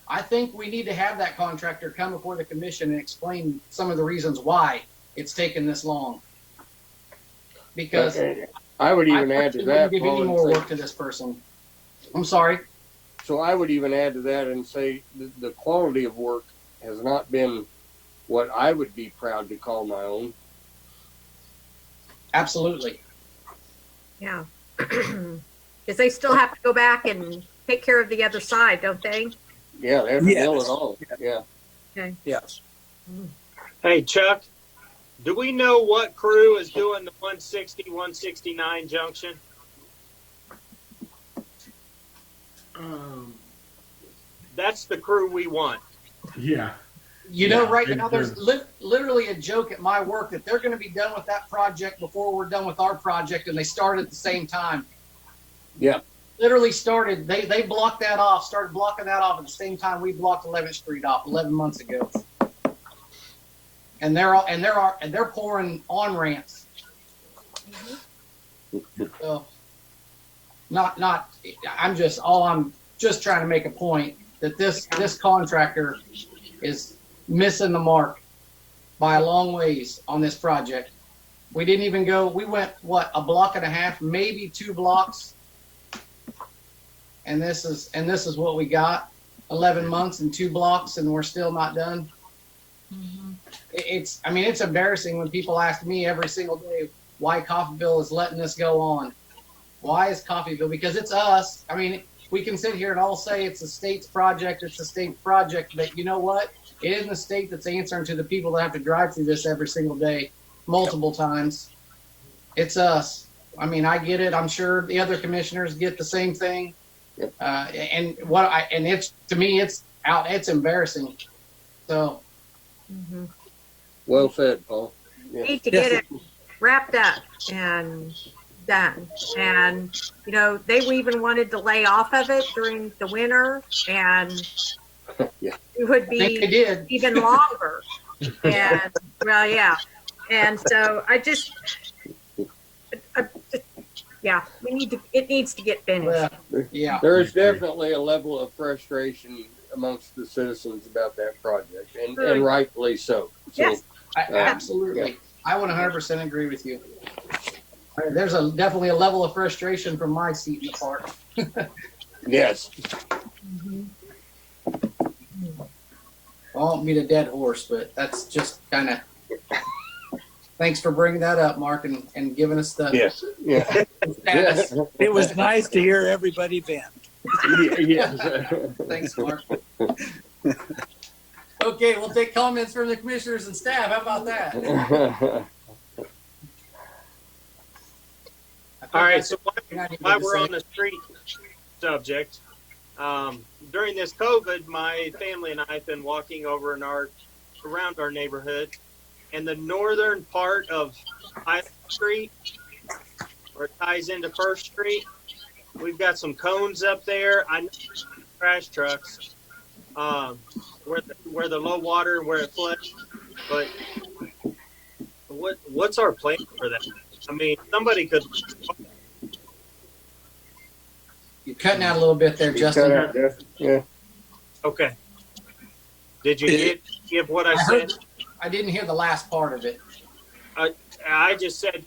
I think we need to have that contractor come before the commission and explain some of the reasons why it's taken this long. Because I would even add to that. Give any more work to this person. I'm sorry. So I would even add to that and say the quality of work has not been what I would be proud to call my own. Absolutely. Yeah. Because they still have to go back and take care of the other side, don't they? Yeah, they have to nail it all. Yeah. Okay. Yes. Hey, Chuck, do we know what crew is doing the 160, 169 junction? That's the crew we want. Yeah. You know, right now there's literally a joke at my work that they're going to be done with that project before we're done with our project, and they start at the same time. Yeah. Literally started. They blocked that off. Started blocking that off at the same time we blocked 11th Street off 11 months ago. And they're pouring on ramps. So, I'm just trying to make a point that this contractor is missing the mark by a long ways on this project. We didn't even go. We went a block and a half, maybe 2 blocks. And this is what we got, 11 months and 2 blocks, and we're still not done. Mm-hmm. It's embarrassing when people ask me every single day why Coffeyville is letting this go on. Why is Coffeyville? Because it's us. I mean, we can sit here and all say it's the state's project, but you know what? It isn't the state that's answering to the people that have to drive through this every single day, multiple times. It's us. I mean, I get it. I'm sure the other commissioners get the same thing. Yep. And it's, to me, it's embarrassing. So. Mm-hmm. Well said, Paul. Yeah. Need to get it wrapped up and done. And, you know, they even wanted to lay off of it during the winter, and yeah. It would be even longer. And, well, yeah. And so it needs to get finished. Yeah. There is definitely a level of frustration amongst the citizens about that project, and rightfully so. Yes. Absolutely. Yeah. I would 100% agree with you. There's definitely a level of frustration from my seat in the park. Yes. Mm-hmm. I won't beat a dead horse, but that's just kind of. Thanks for bringing that up, Mark, and giving us the. Yes. Yeah. Status. It was nice to hear everybody vent. Yes. Thanks, Mark. Okay, we'll take comments from the commissioners and staff. How about that? All right, so while we're on the street subject, during this COVID, my family and I have been walking over around our neighborhood, and the northern part of Highland Street, where it ties into First Street, we've got some cones up there. I know trash trucks, where the low water and where it floods, but what's our plan for that? I mean, somebody could. You're cutting out a little bit there, Justin. Yeah. Okay. Did you give what I said? I didn't hear the last part of it. I just said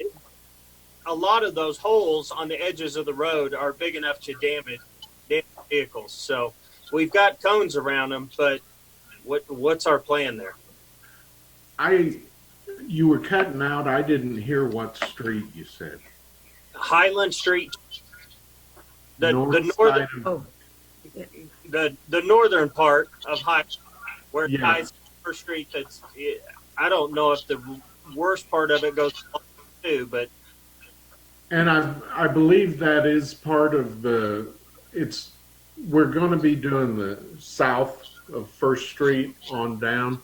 a lot of those holes on the edges of the road are big enough to damage vehicles. So we've got cones around them, but what's our plan there? You were cutting out. I didn't hear what street you said. Highland Street, the northern the northern part of Highland, where it ties First Street. I don't know if the worst part of it goes too, but. And I believe that is part of we're going to be doing the south of First Street on down.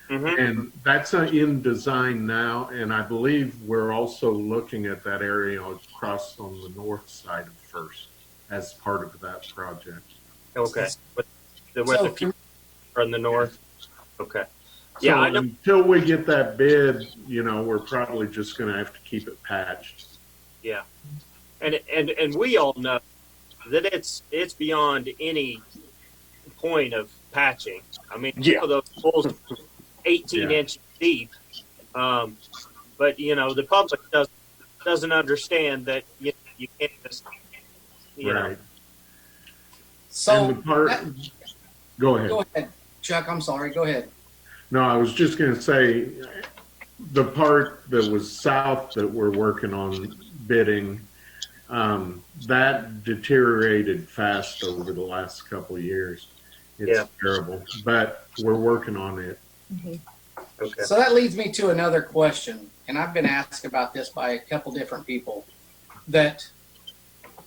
Mm-hmm. And that's in design now. And I believe we're also looking at that area across on the north side of First as part of that project. Okay. With the people in the north. Okay. So yeah, I know. Until we get that bid, we're probably just going to have to keep it patched. Yeah. And we all know that it's beyond any point of patching. I mean, those holes 18 inches deep. But the public doesn't understand that you can't just you know. So go ahead. Go ahead, Chuck. I'm sorry. Go ahead. No, I was just going to say the part that was south that we're working on bidding, that deteriorated fast over the last couple of years. It's terrible, but we're working on it. Mm-hmm. Okay. So that leads me to another question, and I've been asked about this by a couple different people, that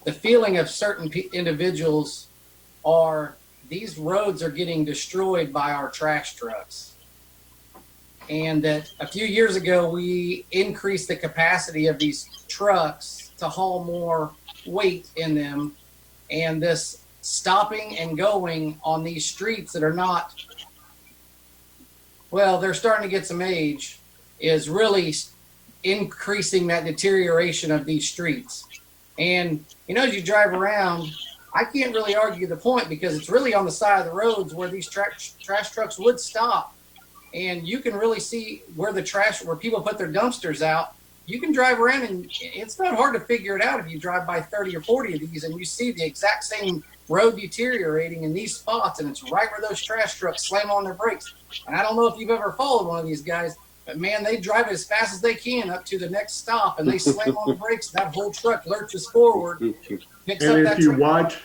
the feeling of certain individuals are these roads are getting destroyed by our trash trucks. And that a few years ago, we increased the capacity of these trucks to haul more weight in them. And this stopping and going on these streets that are not, well, they're starting to get some age, is really increasing that deterioration of these streets. And, as you drive around, I can't really argue the point because it's really on the side of the roads where these trash trucks would stop. And you can really see where people put their dumpsters out. You can drive around and it's not hard to figure it out if you drive by 30 or 40 of these and you see the exact same road deteriorating in these spots, and it's right where those trash trucks slam on their brakes. And I don't know if you've ever followed one of these guys, but man, they drive as fast as they can up to the next stop, and they slam on the brakes. And that whole truck lurches forward, picks and up if you watch,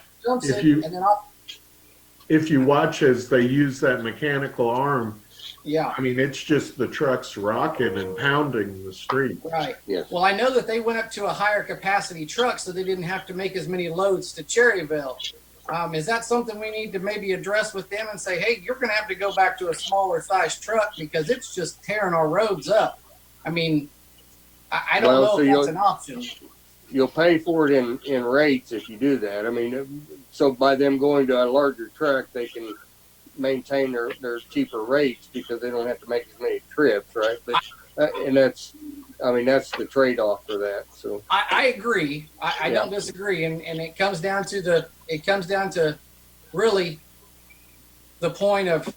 if you watch as they use that mechanical arm, I mean, it's just the trucks rocking and pounding the street. Right. Yes. Well, I know that they went up to a higher capacity truck so they didn't have to make as many loads to Cherryville. Is that something we need to maybe address with them and say, hey, you're going to have to go back to a smaller size truck because it's just tearing our roads up? I mean, I don't know if that's an option. You'll pay for it in rates if you do that. I mean, so by them going to a larger truck, they can maintain their cheaper rates because they don't have to make as many trips, right? But and that's the trade-off for that. So I agree. I don't disagree, and it comes down to really the point of,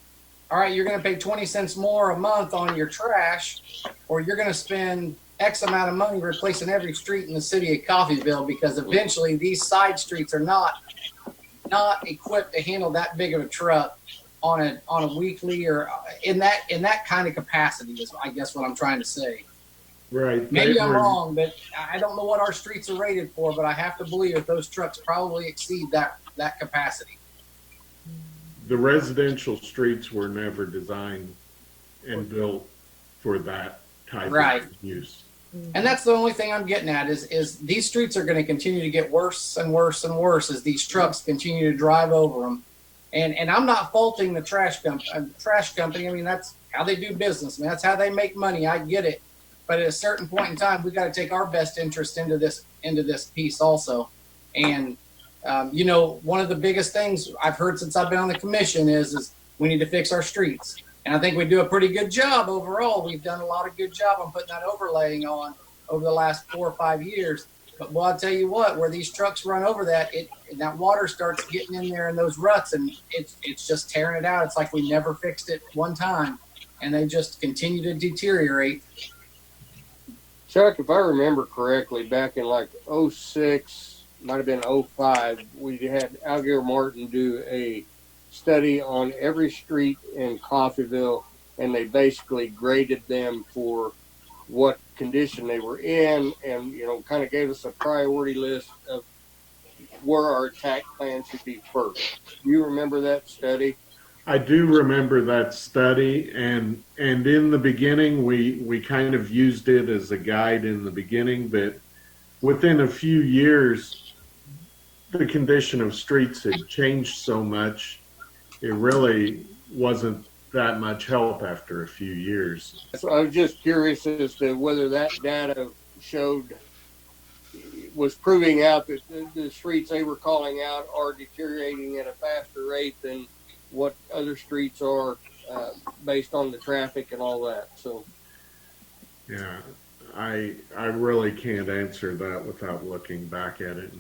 all right, you're going to pay 20 cents more a month on your trash, or you're going to spend X amount of money replacing every street in the city of Coffeyville, because eventually these side streets are not equipped to handle that big of a truck on a weekly or in that kind of capacity is, I guess, what I'm trying to say. Right. Maybe I'm wrong, but I don't know what our streets are rated for, but I have to believe that those trucks probably exceed that capacity. The residential streets were never designed and built for that type of use. And that's the only thing I'm getting at is these streets are going to continue to get worse and worse and worse as these trucks continue to drive over them. And I'm not faulting the trash company. I mean, that's how they do business. I mean, that's how they make money. I get it. But at a certain point in time, we've got to take our best interest into this piece also. And, one of the biggest things I've heard since I've been on the commission is we need to fix our streets. And I think we do a pretty good job overall. We've done a lot of good job on putting that overlaying on over the last 4 or 5 years. But well, I'll tell you what, where these trucks run over that water starts getting in there in those ruts, and it's just tearing it out. It's like we never fixed it one time, and they just continue to deteriorate. Chuck, if I remember correctly, back in like '06, might have been '05, we had Algier Martin do a study on every street in Coffeyville, and they basically graded them for what condition they were in, and kind of gave us a priority list of where our attack plan should be first. Do you remember that study? I do remember that study, and in the beginning, we kind of used it as a guide in the beginning, but within a few years, the condition of streets had changed so much, it really wasn't that much help after a few years. So I was just curious as to whether that data was proving out that the streets they were calling out are deteriorating at a faster rate than what other streets are based on the traffic and all that. So, yeah, I really can't answer that without looking back at it.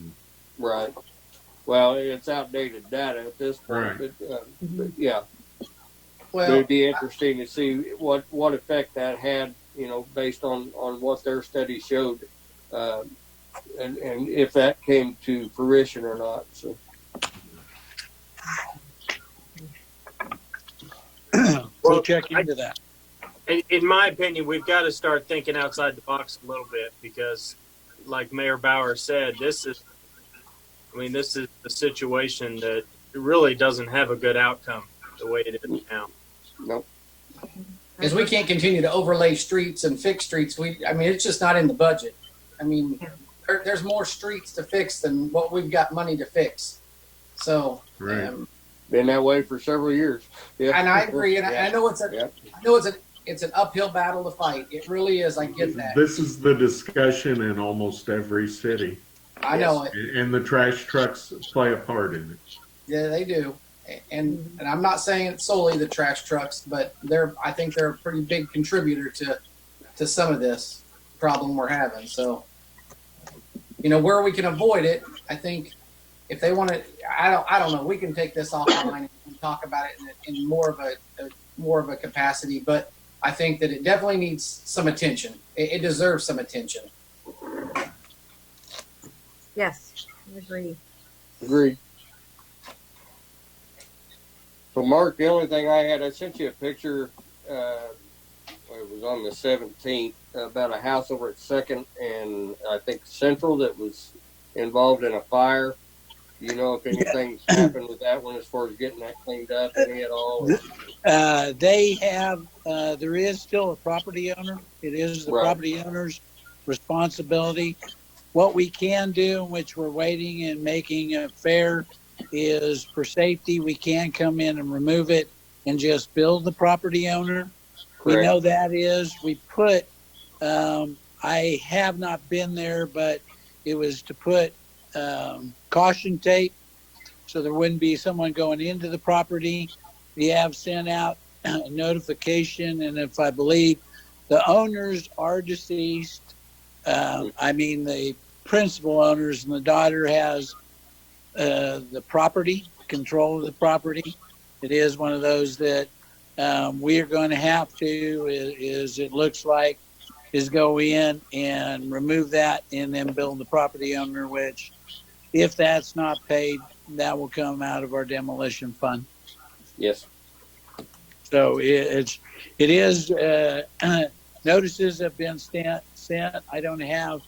Right. Well, it's outdated data at this point, Right. but yeah. Well, It'd be interesting to see what effect that had, based on what their study showed, and if that came to fruition or not. So. We'll check into that. In my opinion, we've got to start thinking outside the box a little bit because, like Mayor Bauer said, this is the situation that really doesn't have a good outcome the way it is now. Nope. Because we can't continue to overlay streets and fix streets. It's just not in the budget. There's more streets to fix than what we've got money to fix. So, Right. Been that way for several years. Yeah. And I agree. And Yeah. I know it's an uphill battle to fight. It really is. I get that. This is the discussion in almost every city, I know it. and the trash trucks play a part in it. Yeah, they do. And I'm not saying it's solely the trash trucks, but I think they're a pretty big contributor to some of this problem we're having. So, where we can avoid it, I think if they want to, I don't know. We can take this offline and talk about it in more of a capacity, but I think that it definitely needs some attention. It deserves some attention. Yes, I agree. Agreed. So, Mark, the only thing I sent you a picture. It was on the 17th about a house over at 2nd and I think Central that was involved in a fire. Do you know if anything's happened with that one as far as getting that cleaned up, any at all? They have, there is still a property owner. It is the property owner's responsibility. What we can do, which we're waiting and making it fair, is for safety, we can come in and remove it and just bill the property owner. Correct. We know that is, we put, I have not been there, but it was to put caution tape so there wouldn't be someone going into the property. We have sent out a notification, and if I believe the owners are deceased, the principal owners, and the daughter has the property, control of the property. It is one of those that we are going to have to, it looks like, is go in and remove that and then bill the property owner, which if that's not paid, that will come out of our demolition fund. Yes. So it is, notices have been sent. I don't have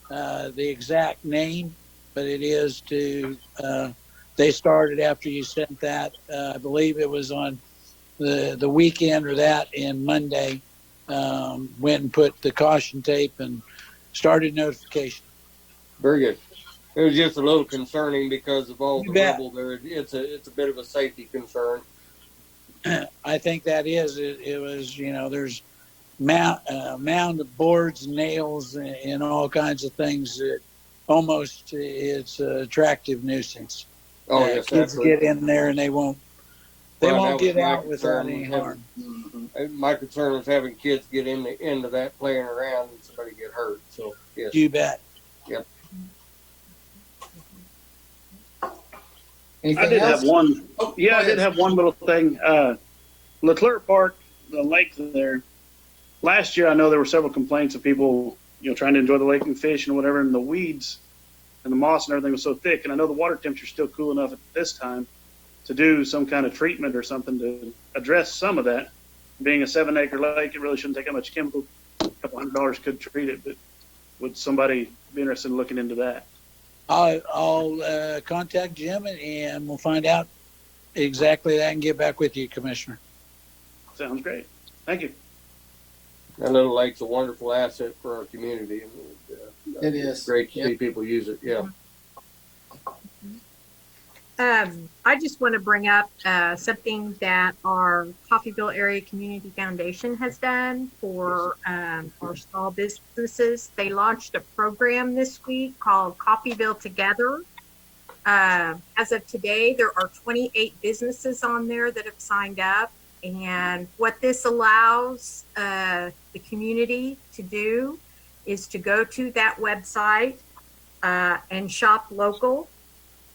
the exact name, but it is to, they started after you sent that. I believe it was on the weekend or that, and Monday went and put the caution tape and started notification. Very good. It was just a little concerning because of all You the bet. rubble there. It's a bit of a safety concern. I think that is, it was, there's mound of boards, nails, and all kinds of things that almost it's an attractive nuisance. Oh, yes, Kids absolutely. get in there and they won't get out without any harm. My concern was having kids get into that playing around and somebody get hurt. So, yes. You bet. Yep. Anything I did else? have one. Oh, Yeah, go I did ahead. have one little thing. Leclerc Park, the lake there. Last year, I know there were several complaints of people trying to enjoy the lake and fish and whatever, and the weeds and the moss and everything was so thick. And I know the water temperature's still cool enough at this time to do some kind of treatment or something to address some of that. Being a 7-acre lake, it really shouldn't take that much chemical. A couple $100 could treat it, but would somebody be interested in looking into that? I'll contact Jim and we'll find out exactly that and get back with you, Commissioner. Sounds great. Thank you. That little lake's a wonderful asset for our community. It is. Great to see people use it. Yeah. I just want to bring up something that our Coffeyville Area Community Foundation has done for our small businesses. They launched a program this week called Coffeyville Together. As of today, there are 28 businesses on there that have signed up. And what this allows the community to do is to go to that website and shop local.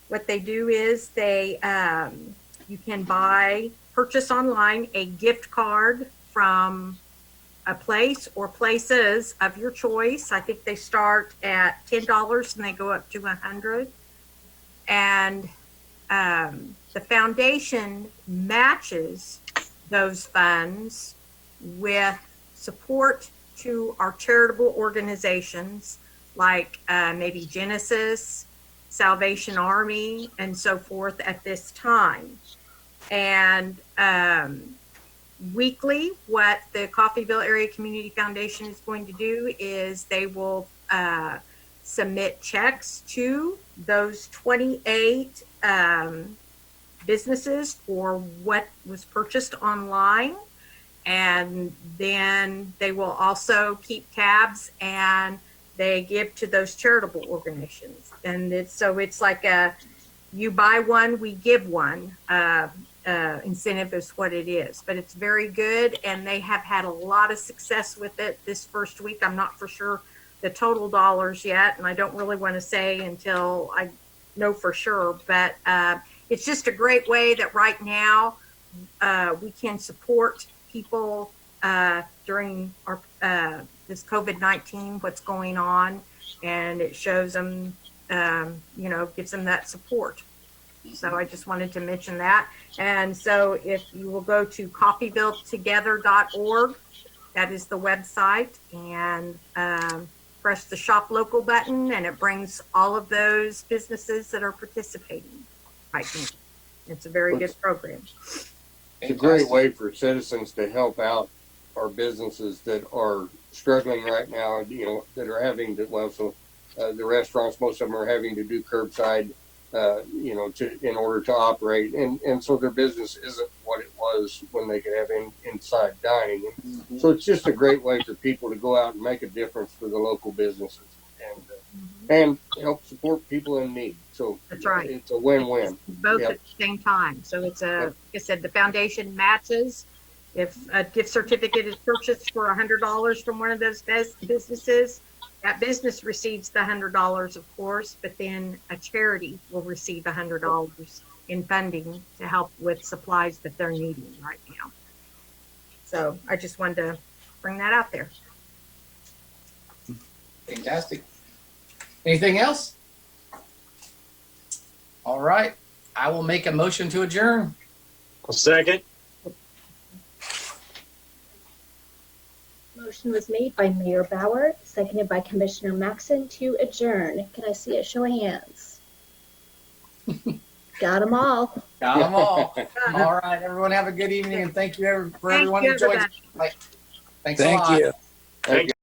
What they do is you can purchase online a gift card from a place or places of your choice. I think they start at $10 and they go up to $100. And the foundation matches those funds with support to our charitable organizations like maybe Genesis, Salvation Army, and so forth at this time. And weekly, what the Coffeyville Area Community Foundation is going to do is they will submit checks to those 28 businesses for what was purchased online. And then they will also keep tabs and they give to those charitable organizations. And it's like you buy one, we give one incentive is what it is. But it's very good, and they have had a lot of success with it this first week. I'm not for sure the total dollars yet, and I don't really want to say until I know for sure. But it's just a great way that right now we can support people during our this COVID-19, what's going on, and it shows them, gives them that support. So I just wanted to mention that. And so if you will go to coffeyvilletogether.org, that is the website, and press the shop local button, and it brings all of those businesses that are participating right now. It's a very good program. It's a great way for citizens to help out our businesses that are struggling right now, that are having to, the restaurants, most of them are having to do curbside, in order to operate. And so their business isn't what it was when they could have inside dining. Mm-hmm. So it's just a great way for people to go out and make a difference for the local businesses and help support people in need. So that's right. It's a win-win. Both at the same time. So it's like I said, the foundation matches. If a gift certificate is purchased for $100 from one of those businesses, that business receives the $100, of course, but then a charity will receive $100 in funding to help with supplies that they're needing right now. So I just wanted to bring that out there. Fantastic. Anything else? All right. I will make a motion to adjourn. A second. Motion was made by Mayor Bauer, seconded by Commissioner Maxon to adjourn. Can I see a show of hands? Got them all. Got them all. All right. Everyone have a good evening, and thank you for everyone who joined. Thanks a lot. Thank you. Thank you.